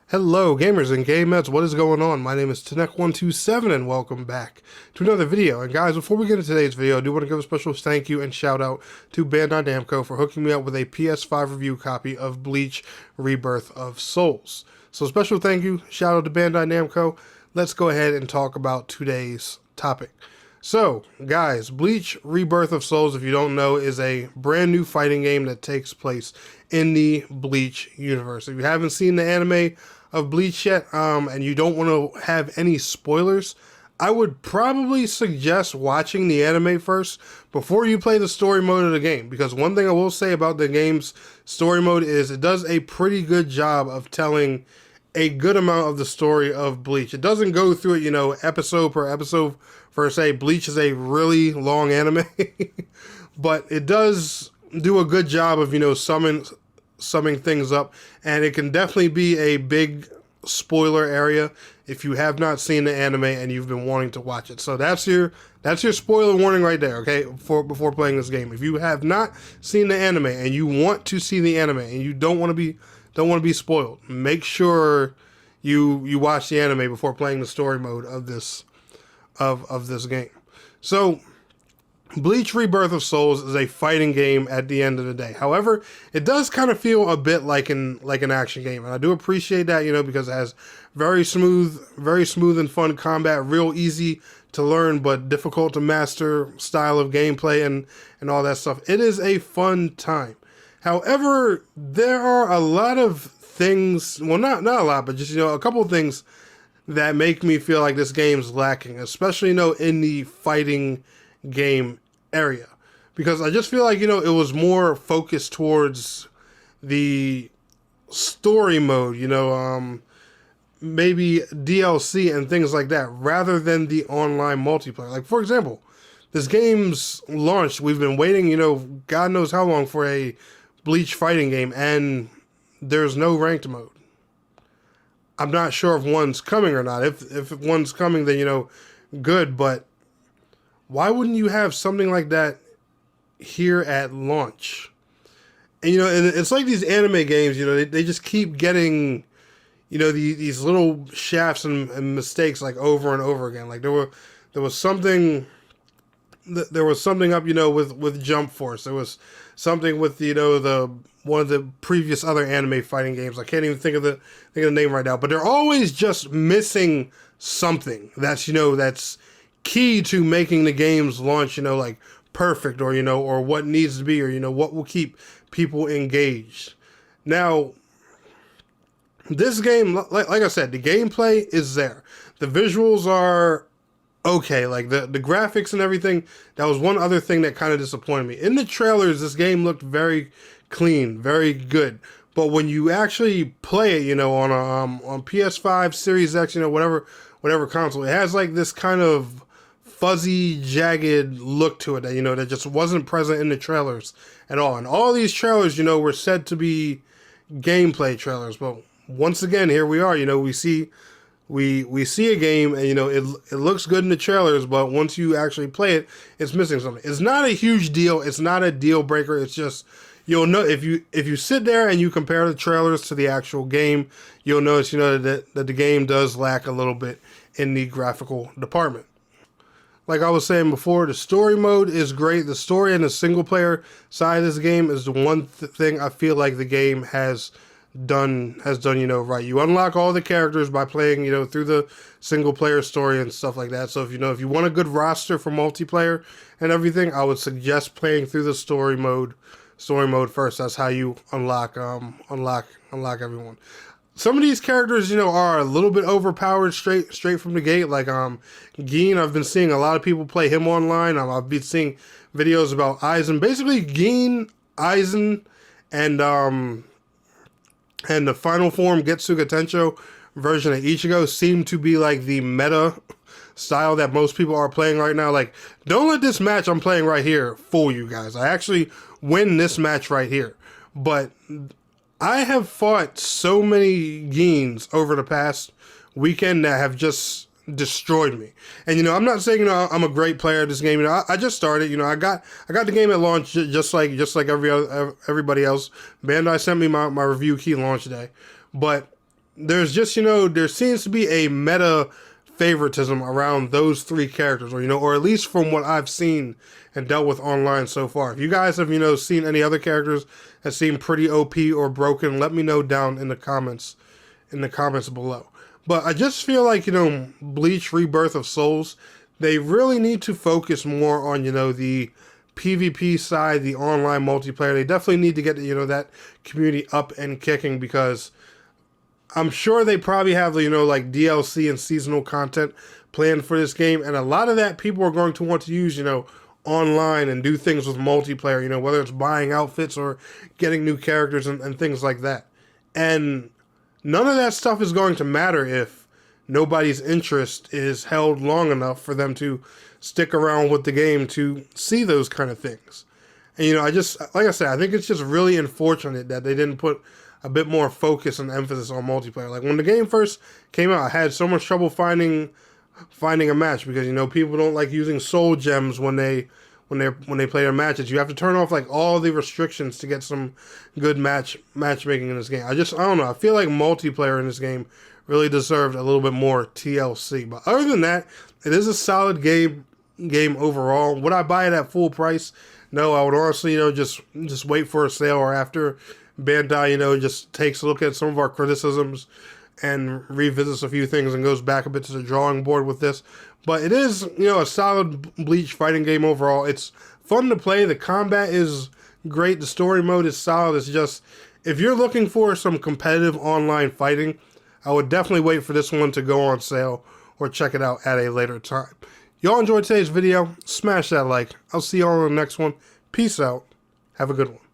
Hello gamers and gamettes, what is going on? My name is Tanek127 and welcome back to another video. And guys, before we get into today's video, I do want to give a special thank you and shout out to Bandai Namco for hooking me up with a PS5 review copy of Bleach Rebirth of Souls. So special thank you, shout out to Bandai Namco. Let's go ahead and talk about today's topic. So, guys, Bleach Rebirth of Souls, if you don't know, is a brand new fighting game that takes place in the Bleach universe. If you haven't seen the anime of Bleach yet, and you don't want to have any spoilers, I would probably suggest watching the anime first before you play the story mode of the game, because one thing I will say about the game's story mode is it does a pretty good job of telling a good amount of the story of Bleach. It doesn't go through it, episode per episode per se. Bleach is a really long anime, but it does do a good job of, summing things up, and it can definitely be a big spoiler area if you have not seen the anime and you've been wanting to watch it. So that's your spoiler warning right there, okay? Before playing this game. If you have not seen the anime and you want to see the anime and you don't want to be spoiled, make sure you watch the anime before playing the story mode of this game. So Bleach Rebirth of Souls is a fighting game at the end of the day. However, it does kind of feel a bit like an action game, and I do appreciate that, because it has very smooth and fun combat, real easy to learn but difficult to master style of gameplay and all that stuff. It is a fun time. However, there are a lot of things, well, not a lot, but just, a couple of things that make me feel like this game's lacking, especially, in the fighting game area, because I just feel like, it was more focused towards the story mode, maybe DLC and things like that, rather than the online multiplayer. Like, for example, this game's launched, we've been waiting, God knows how long for a Bleach fighting game, and there's no ranked mode. I'm not sure if one's coming or not. If one's coming, then, good, but why wouldn't you have something like that here at launch? And, and it's like these anime games, they just keep getting, these little shafts and mistakes, like, over and over again. Like, there was something up, with Jump Force. There was something with, the one of the previous other anime fighting games. I can't even think of the name right now, but they're always just missing something that's, that's key to making the game's launch, like, perfect, or, or what needs to be, or, what will keep people engaged. Now, this game, like I said, the gameplay is there. The visuals are okay, like the graphics and everything. That was one other thing that kind of disappointed me. In the trailers, this game looked very clean, very good. But when you actually play it, on PS5, Series X, whatever console, it has like this kind of fuzzy, jagged look to it that, that just wasn't present in the trailers at all. And all these trailers, were said to be gameplay trailers. But once again, here we are, we see a game, and, it looks good in the trailers, but once you actually play it, it's missing something. It's not a huge deal. It's not a deal breaker. It's just, you'll know, if you sit there and you compare the trailers to the actual game, you'll notice, that the game does lack a little bit in the graphical department. Like I was saying before, the story mode is great. The story and the single player side of this game is the one thing I feel like the game has done, right. You unlock all the characters by playing, through the single player story and stuff like that. So if you want a good roster for multiplayer and everything, I would suggest playing through the story mode first. That's how you unlock everyone. Some of these characters, are a little bit overpowered straight from the gate. Like, Gin, I've been seeing a lot of people play him online. I've been seeing videos about Aizen. Basically, Gin, Aizen, and the final form Getsuga Tensho version of Ichigo seem to be like the meta style that most people are playing right now. Like, don't let this match I'm playing right here fool you guys. I actually win this match right here. But I have fought so many Gins over the past weekend that have just destroyed me. And, I'm not saying, I'm a great player at this game. I just started, I got the game at launch just like everybody else. Bandai sent me my review key launch day. But there's just, there seems to be a meta favoritism around those three characters, or at least from what I've seen and dealt with online so far. If you guys have, seen any other characters that seem pretty OP or broken, let me know down in the comments below. But I just feel like, Bleach Rebirth of Souls, they really need to focus more on, the PvP side, the online multiplayer. They definitely need to get, that community up and kicking, because I'm sure they probably have, like DLC and seasonal content planned for this game. And a lot of that people are going to want to use, online and do things with multiplayer, whether it's buying outfits or getting new characters and things like that. And none of that stuff is going to matter if nobody's interest is held long enough for them to stick around with the game to see those kind of things. And, I just, like I said, I think it's just really unfortunate that they didn't put a bit more focus and emphasis on multiplayer. Like, when the game first came out, I had so much trouble finding a match, because, people don't like using soul gems when they play their matches. You have to turn off like all the restrictions to get some good matchmaking in this game. I don't know. I feel like multiplayer in this game really deserved a little bit more TLC. But other than that, it is a solid game overall. Would I buy it at full price? No, I would honestly, just wait for a sale, or after Bandai, just takes a look at some of our criticisms and revisits a few things and goes back a bit to the drawing board with this. But it is, a solid Bleach fighting game overall. It's fun to play. The combat is great. The story mode is solid. It's just, if you're looking for some competitive online fighting, I would definitely wait for this one to go on sale or check it out at a later time. Y'all enjoyed today's video? Smash that like. I'll see y'all on the next one. Peace out. Have a good one.